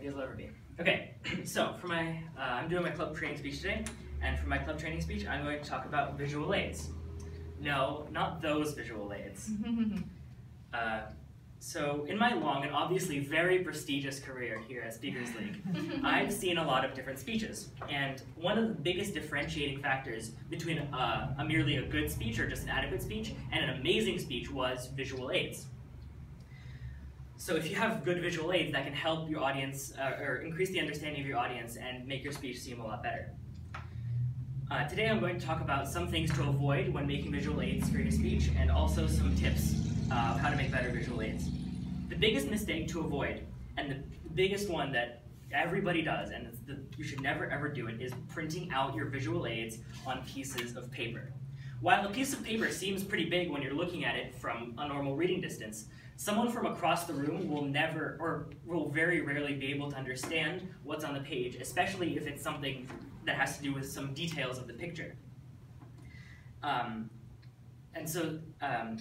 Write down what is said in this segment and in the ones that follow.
ready as I'll ever be. Okay, so for my, I'm doing my club training speech today, and for my club training speech, I'm going to talk about visual aids. No, not those visual aids. So in my long and obviously very prestigious career here at Speakers League, I've seen a lot of different speeches. And one of the biggest differentiating factors between merely a good speech or just an adequate speech and an amazing speech was visual aids. So if you have good visual aids, that can help your audience or increase the understanding of your audience and make your speech seem a lot better. Today I'm going to talk about some things to avoid when making visual aids for your speech and also some tips of how to make better visual aids. The biggest mistake to avoid, and the biggest one that everybody does, and you should never ever do it, is printing out your visual aids on pieces of paper. While a piece of paper seems pretty big when you're looking at it from a normal reading distance, someone from across the room will never, or will very rarely be able to understand what's on the page, especially if it's something that has to do with some details of the picture. And so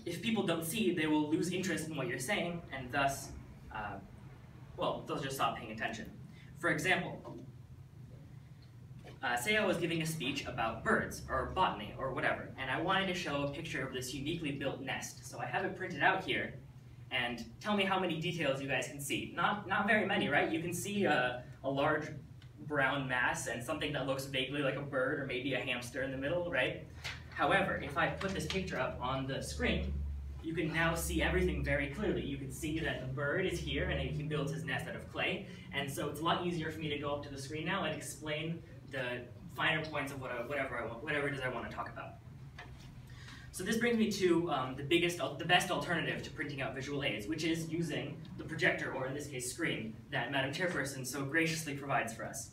if people don't see, they will lose interest in what you're saying, and thus, well, they'll just stop paying attention. For example, say I was giving a speech about birds, or botany, or whatever, and I wanted to show a picture of this uniquely built nest. So I have it printed out here, and tell me how many details you guys can see. Not very many, right? You can see a large brown mass and something that looks vaguely like a bird or maybe a hamster in the middle, right? However, if I put this picture up on the screen, you can now see everything very clearly. You can see that the bird is here and he builds his nest out of clay, and so it's a lot easier for me to go up to the screen now and explain the finer points of whatever it is I want to talk about. So this brings me to the best alternative to printing out visual aids, which is using the projector, or in this case screen, that Madam Chairperson so graciously provides for us.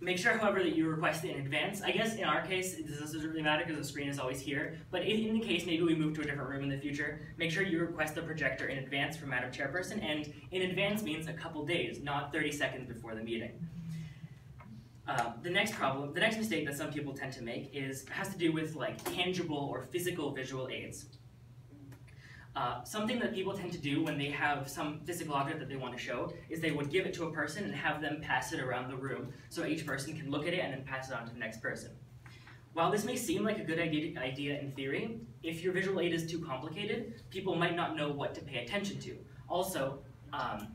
Make sure, however, that you request it in advance. I guess in our case, this doesn't really matter because the screen is always here, but in the case maybe we move to a different room in the future, make sure you request the projector in advance from Madam Chairperson, and in advance means a couple days, not 30 seconds before the meeting. The next mistake that some people tend to make has to do with like tangible or physical visual aids. Something that people tend to do when they have some physical object that they want to show is they would give it to a person and have them pass it around the room so each person can look at it and then pass it on to the next person. While this may seem like a good idea in theory, if your visual aid is too complicated, people might not know what to pay attention to. Also,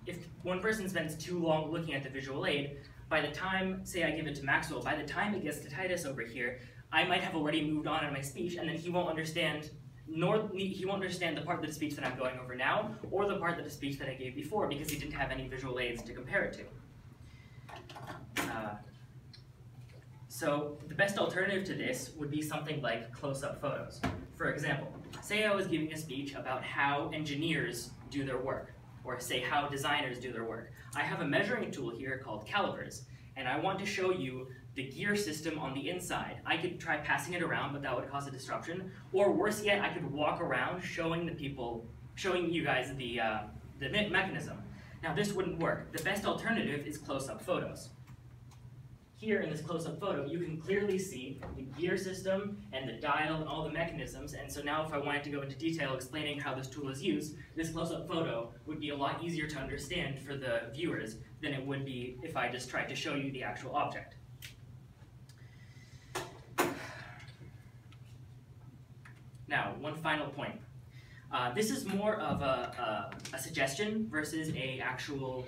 if one person spends too long looking at the visual aid, by the time, say I give it to Maxwell, by the time it gets to Titus over here, I might have already moved on in my speech, and then he won't understand the part of the speech that I'm going over now, or the part of the speech that I gave before, because he didn't have any visual aids to compare it to. So the best alternative to this would be something like close-up photos. For example, say I was giving a speech about how engineers do their work, or say how designers do their work. I have a measuring tool here called calipers, and I want to show you the gear system on the inside. I could try passing it around, but that would cause a disruption. Or worse yet, I could walk around showing you guys the mechanism. Now this wouldn't work. The best alternative is close-up photos. Here in this close-up photo, you can clearly see the gear system and the dial and all the mechanisms, and so now if I wanted to go into detail explaining how this tool is used, this close-up photo would be a lot easier to understand for the viewers than it would be if I just tried to show you the actual object. Now, one final point. This is more of a suggestion versus a actual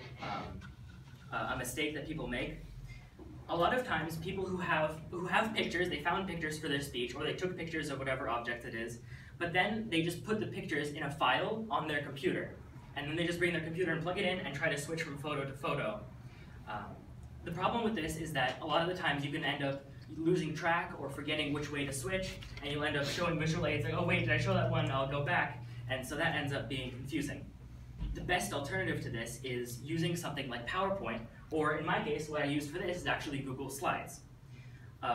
a mistake that people make. A lot of times, people who have pictures, they found pictures for their speech, or they took pictures of whatever object it is, but then they just put the pictures in a file on their computer, and then they just bring their computer and plug it in and try to switch from photo to photo. The problem with this is that a lot of the times you can end up losing track or forgetting which way to switch, and you'll end up showing visual aids like, oh wait, did I show that one? I'll go back, and so that ends up being confusing. The best alternative to this is using something like PowerPoint, or in my case, what I use for this is actually Google Slides.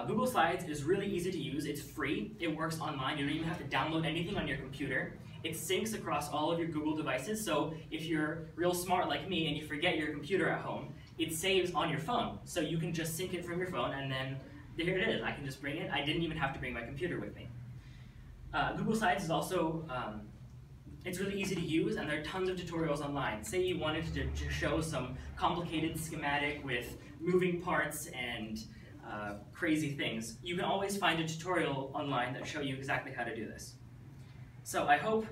Google Slides is really easy to use. It's free. It works online. You don't even have to download anything on your computer. It syncs across all of your Google devices, so if you're real smart like me and you forget your computer at home, it saves on your phone. So you can just sync it from your phone, and then here it is. I can just bring it. I didn't even have to bring my computer with me. Google Slides is also It's really easy to use, and there are tons of tutorials online. Say you wanted to show some complicated schematic with moving parts and crazy things. You can always find a tutorial online that show you exactly how to do this. So I hope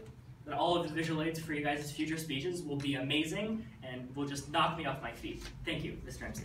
that all of the visual aids for you guys' future speeches will be amazing and will just knock me off my feet. Thank you, Mr. MC.